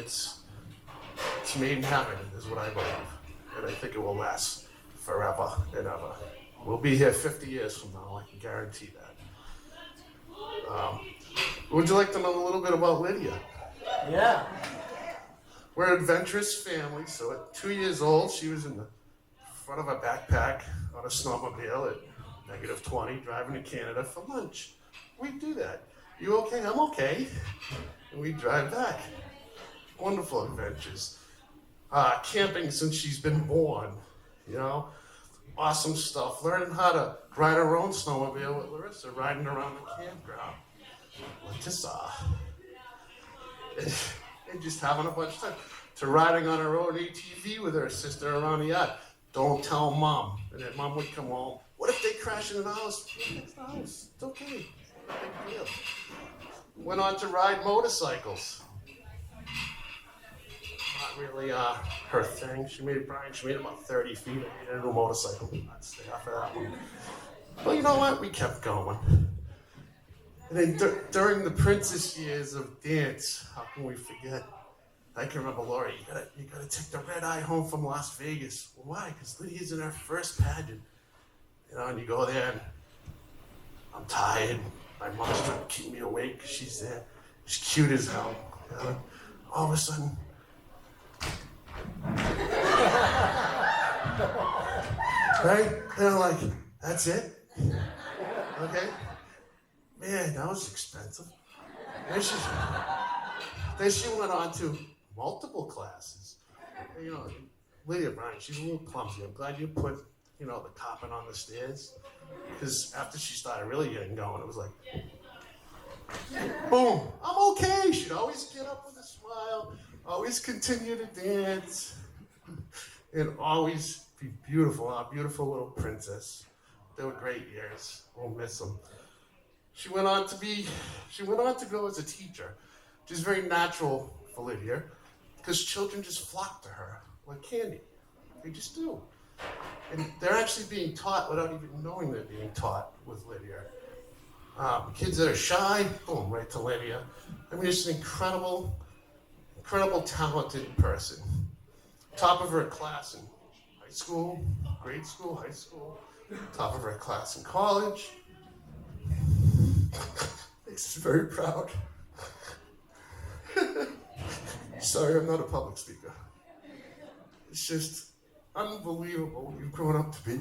it's made in heaven, is what I believe. And I think it will last forever and ever. We'll be here 50 years from now, I can guarantee that. Would you like to know a little bit about Lydia? Yeah. We're an adventurous family, so at 2 years old, she was in the front of a backpack on a snowmobile at -20, driving to Canada for lunch. We do that. You okay? I'm okay. And we drive back. Wonderful adventures. Camping since she's been born, you know? Awesome stuff. Learning how to ride her own snowmobile with Larissa, riding around the campground. Just, and just having a bunch of fun. To riding on her own ATV with her sister around the yard. Don't tell mom. And then mom would come home. What if they crash into the house? Fix the house. It's okay. Not a big deal. Went on to ride motorcycles. Not really her thing. She made about 30 feet. I needed a new motorcycle. I'd stay off of that one. But you know what? We kept going. And then during the princess years of dance, how can we forget? I can remember, Lori, you gotta take the red eye home from Las Vegas. Well, why? Because Lydia's in her first pageant. You know, and you go there and I'm tired. My mom's trying to keep me awake because she's there. She's cute as hell. You know? All of a sudden, right? And I'm like, that's it? Okay? Man, that was expensive. Then she went on to multiple classes. You know, Lydia Bryan, she's a little clumsy. I'm glad you put, the carpet on the stairs. Because after she started really getting going, it was like, boom, I'm okay. She'd always get up with a smile, always continue to dance, and always be beautiful, our beautiful little princess. They were great years. We'll miss them. She went on to go as a teacher, which is very natural for Lydia, because children just flock to her like candy. They just do. And they're actually being taught without even knowing they're being taught with Lydia. Kids that are shy, boom, right to Lydia. I mean, just an incredible talented person. Top of her class in high school, grade school, high school. Top of her class in college. Makes us very proud. Sorry, I'm not a public speaker. It's just unbelievable what you've grown up to be.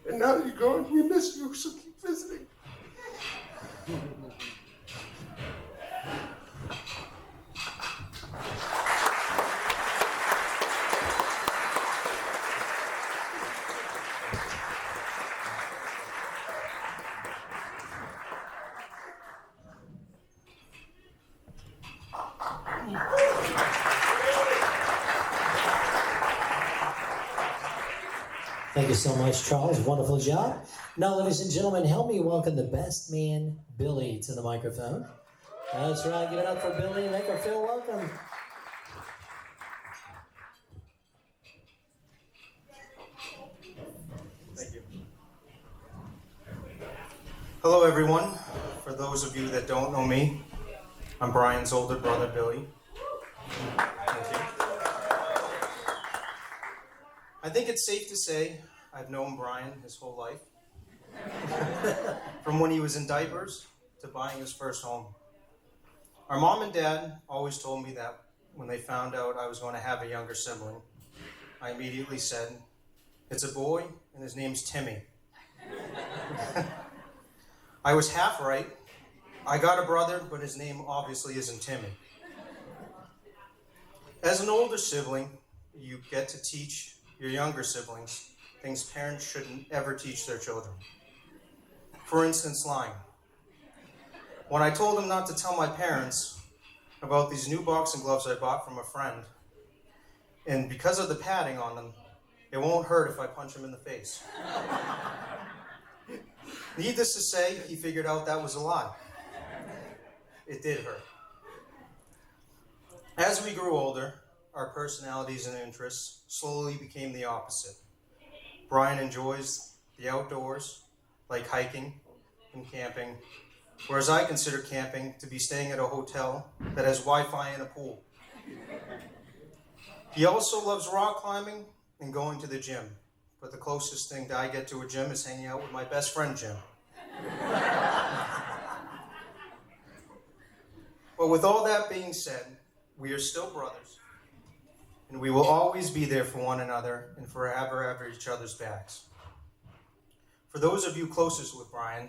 And now that you're gone, we miss you, so keep visiting. Thank you so much, Charles. Wonderful job. Now, ladies and gentlemen, help me welcome the best man, Billy, to the microphone. That's right. Give it up for Billy and make her feel welcome. Thank you. Hello, everyone. For those of you that don't know me, I'm Brian's older brother, Billy. Thank you. I think it's safe to say I've known Brian his whole life. From when he was in diapers to buying his first home. Our mom and dad always told me that when they found out I was going to have a younger sibling, I immediately said, it's a boy and his name's Timmy. I was half right. I got a brother, but his name obviously isn't Timmy. As an older sibling, you get to teach your younger siblings things parents shouldn't ever teach their children. For instance, lying. When I told him not to tell my parents about these new boxing gloves I bought from a friend, and because of the padding on them, it won't hurt if I punch him in the face. Needless to say, he figured out that was a lie. It did hurt. As we grew older, our personalities and interests slowly became the opposite. Brian enjoys the outdoors, like hiking and camping, whereas I consider camping to be staying at a hotel that has Wi-Fi and a pool. He also loves rock climbing and going to the gym, but the closest thing that I get to a gym is hanging out with my best friend, Jim. But with all that being said, we are still brothers, and we will always be there for one another and forever at each other's backs. For those of you closest with Brian,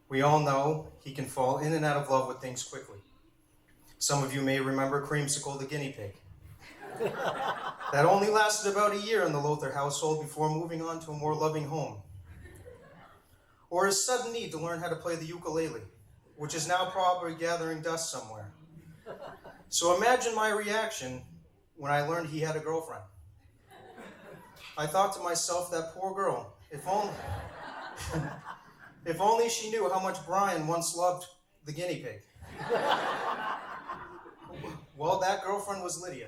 we all know he can fall in and out of love with things quickly. Some of you may remember Creamsicle the guinea pig. That only lasted about a year in the Lothar household before moving on to a more loving home. Or his sudden need to learn how to play the ukulele, which is now probably gathering dust somewhere. So imagine my reaction when I learned he had a girlfriend. I thought to myself, that poor girl, if only she knew how much Brian once loved the guinea pig. Well, that girlfriend was Lydia.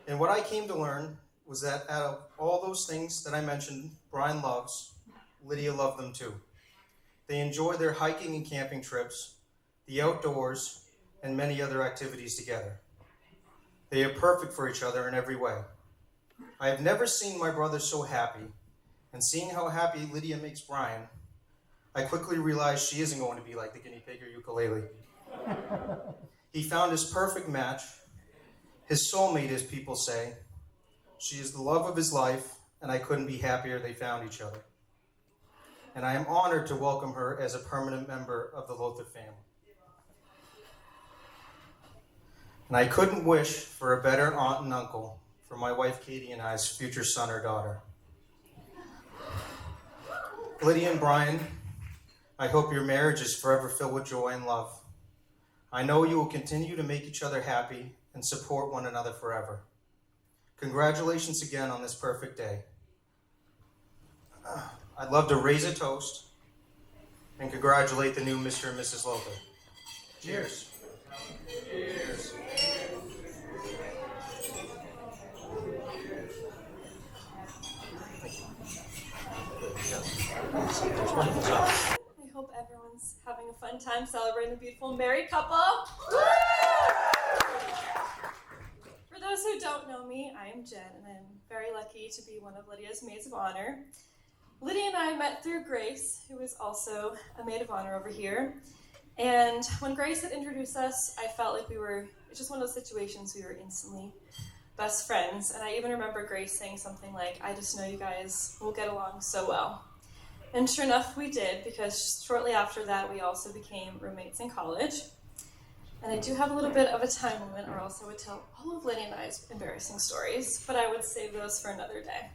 And what I came to learn was that out of all those things that I mentioned Brian loves, Lydia loved them too. They enjoy their hiking and camping trips, the outdoors, and many other activities together. They are perfect for each other in every way. I have never seen my brother so happy, and seeing how happy Lydia makes Brian, I quickly realized she isn't going to be like the guinea pig or ukulele. He found his perfect match, his soulmate, as people say. She is the love of his life, and I couldn't be happier they found each other. And I am honored to welcome her as a permanent member of the Lothar family. And I couldn't wish for a better aunt and uncle for my wife Katie and I's future son or daughter. Lydia and Brian, I hope your marriage is forever filled with joy and love. I know you will continue to make each other happy and support one another forever. Congratulations again on this perfect day. I'd love to raise a toast and congratulate the new Mr. and Mrs. Lothar. Cheers. Cheers. I hope everyone's having a fun time celebrating the beautiful married couple. For those who don't know me, I am Jen, and I'm very lucky to be one of Lydia's maids of honor. Lydia and I met through Grace, who is also a maid of honor over here. And when Grace had introduced us, I felt like it's just one of those situations we were instantly best friends. And I even remember Grace saying something like, I just know you guys will get along so well. And sure enough, we did, because shortly after that, we also became roommates in college. And I do have a little bit of a time limit, or else I would tell all of Lydia and I's embarrassing stories, but I would save those for another day.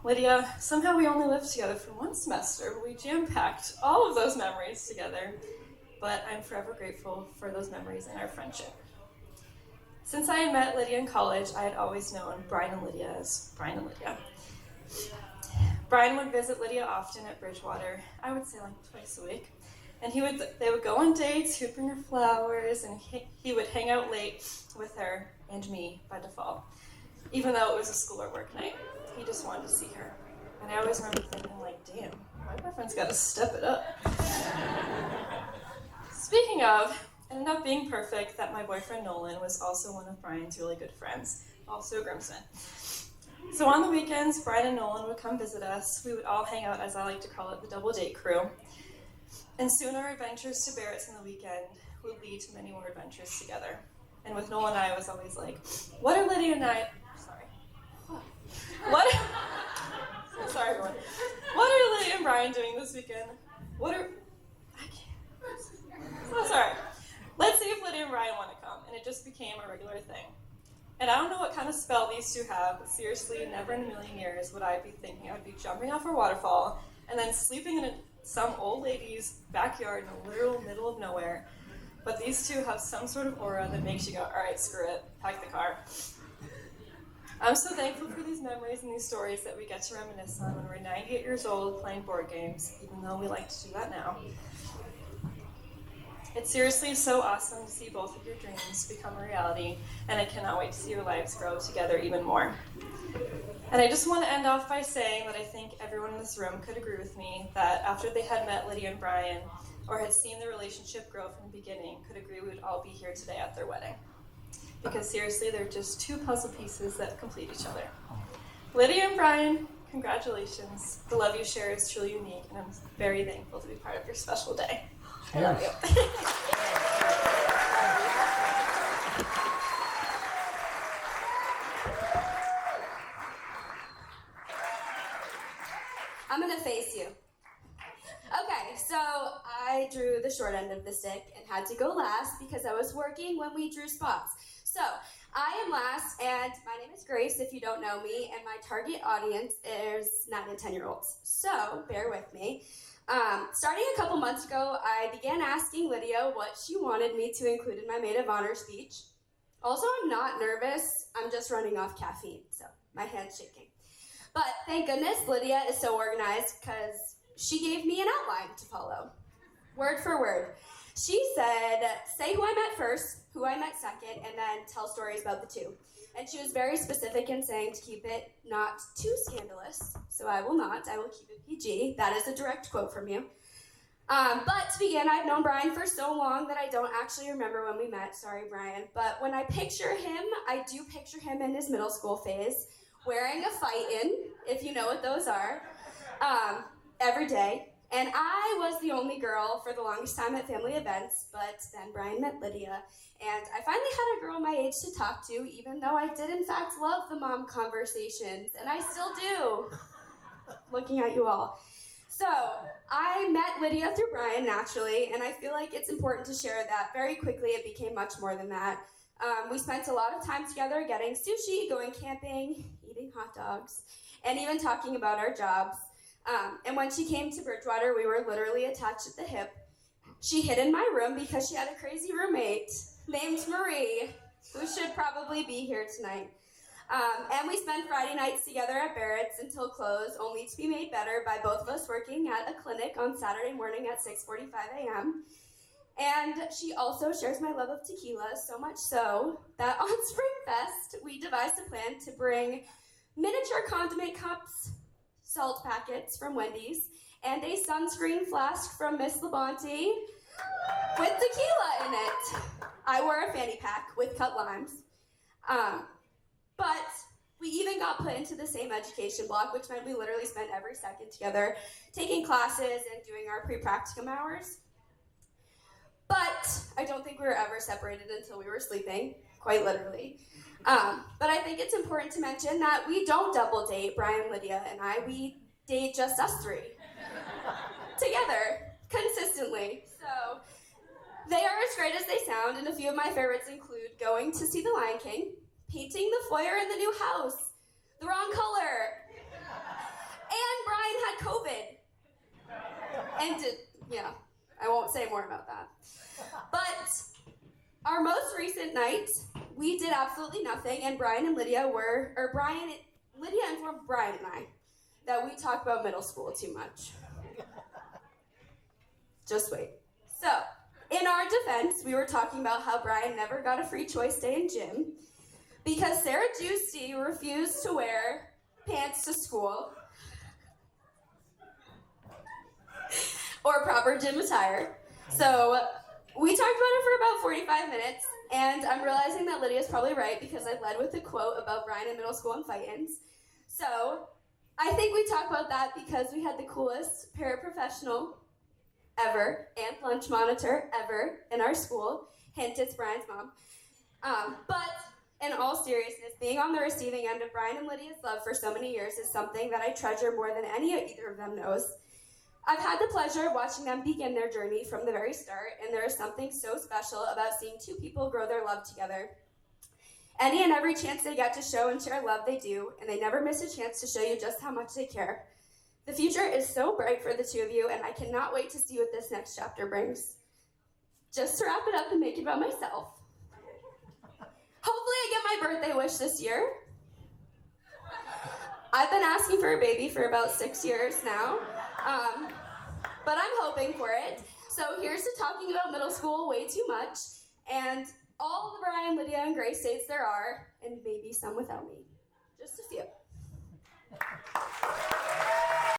Lydia, somehow we only lived together for one semester, but we jam-packed all of those memories together. But I'm forever grateful for those memories and our friendship. Since I had met Lydia in college, I had always known Brian and Lydia as Brian and Lydia. Brian would visit Lydia often at Bridgewater, I would say like twice a week. And they would go on dates, he would bring her flowers, and he would hang out late with her and me by default. Even though it was a school or work night, he just wanted to see her. And I always remember thinking like, damn, my boyfriend's gotta step it up. Speaking of, it ended up being perfect that my boyfriend Nolan was also one of Brian's really good friends, also a groomsman. So on the weekends, Brian and Nolan would come visit us. We would all hang out, as I like to call it, the double date crew. And soon our adventures to Barrett's on the weekend would lead to many more adventures together. And with Nolan and I, was always like, what are Lydia and I, so sorry everyone. What are Lydia and Brian doing this weekend? So sorry. Let's see if Lydia and Brian want to come. And it just became a regular thing. And I don't know what kind of spell these two have, but seriously, never in a million years would I be thinking I would be jumping off a waterfall and then sleeping in some old lady's backyard in the literal middle of nowhere. But these two have some sort of aura that makes you go, all right, screw it, pack the car. I'm so thankful for these memories and these stories that we get to reminisce on when we're 98 years old playing board games, even though we like to do that now. It's seriously so awesome to see both of your dreams become a reality, and I cannot wait to see your lives grow together even more. And I just want to end off by saying that I think everyone in this room could agree with me that after they had met Lydia and Brian, or had seen the relationship grow from the beginning could agree we would all be here today at their wedding. Because seriously, they're just two puzzle pieces that complete each other. Lydia and Brian, congratulations. The love you share is truly unique, and I'm very thankful to be part of your special day. I love you. I'm gonna face you. Okay, so I drew the short end of the stick and had to go last because I was working when we drew spots. So I am last, and my name is Grace, if you don't know me, and my target audience is 9 and 10-year-olds. So bear with me. Starting a couple months ago, I began asking Lydia what she wanted me to include in my maid of honor speech. Also, I'm not nervous. I'm just running off caffeine, so my hand's shaking. But thank goodness Lydia is so organized because she gave me an outline to follow, word for word. She said, say who I met first, who I met second, and then tell stories about the two. And she was very specific in saying to keep it not too scandalous, so I will not. I will keep it PG. That is a direct quote from you. But to begin, I've known Brian for so long that I don't actually remember when we met. Sorry, Brian. But when I picture him, I do picture him in his middle school phase, wearing a fight-in, if you know what those are, every day. And I was the only girl for the longest time at family events, but then Brian met Lydia, and I finally had a girl my age to talk to, even though I did in fact love the mom conversations, and I still do, looking at you all. So I met Lydia through Brian naturally, and I feel like it's important to share that very quickly it became much more than that. We spent a lot of time together getting sushi, going camping, eating hot dogs, and even talking about our jobs. And when she came to Bridgewater, we were literally attached at the hip. She hid in my room because she had a crazy roommate named Marie, who should probably be here tonight. And we spent Friday nights together at Barrett's until close, only to be made better by both of us working at a clinic on Saturday morning at 6:45 a.m. And she also shares my love of tequila, so much so that on Spring Fest, we devised a plan to bring miniature condiment cups, salt packets from Wendy's, and a sunscreen flask from Miss Labonte with tequila in it. I wore a fanny pack with cut limes. But we even got put into the same education block, which meant we literally spent every second together taking classes and doing our pre-practicum hours. But I don't think we were ever separated until we were sleeping, quite literally. But I think it's important to mention that we don't double date, Brian, Lydia, and I. We date just us three together, consistently. So they are as great as they sound, and a few of my favorites include going to see The Lion King, painting the foyer in the new house, the wrong color, and Brian had COVID. And yeah, I won't say more about that. But our most recent night, we did absolutely nothing, and Lydia informed Brian and I that we talk about middle school too much. Just wait. So, in our defense, we were talking about how Brian never got a free choice day in gym because Sarah Juicy refused to wear pants to school or proper gym attire. So, we talked about it for about 45 minutes, and I'm realizing that Lydia's probably right because I led with a quote about Brian in middle school and fight-ins. So, I think we talked about that because we had the coolest paraprofessional ever and lunch monitor ever in our school. Hint, it's Brian's mom. But in all seriousness, being on the receiving end of Brian and Lydia's love for so many years is something that I treasure more than either of them knows. I've had the pleasure of watching them begin their journey from the very start, and there is something so special about seeing two people grow their love together. Any and every chance they get to show and share love, they do, and they never miss a chance to show you just how much they care. The future is so bright for the two of you, and I cannot wait to see what this next chapter brings. Just to wrap it up and make it about myself. Hopefully I get my birthday wish this year. I've been asking for a baby for about 6 years now, but I'm hoping for it. So here's to talking about middle school way too much, and all the Brian, Lydia, and Grace dates there are, and maybe some without me. Just a few.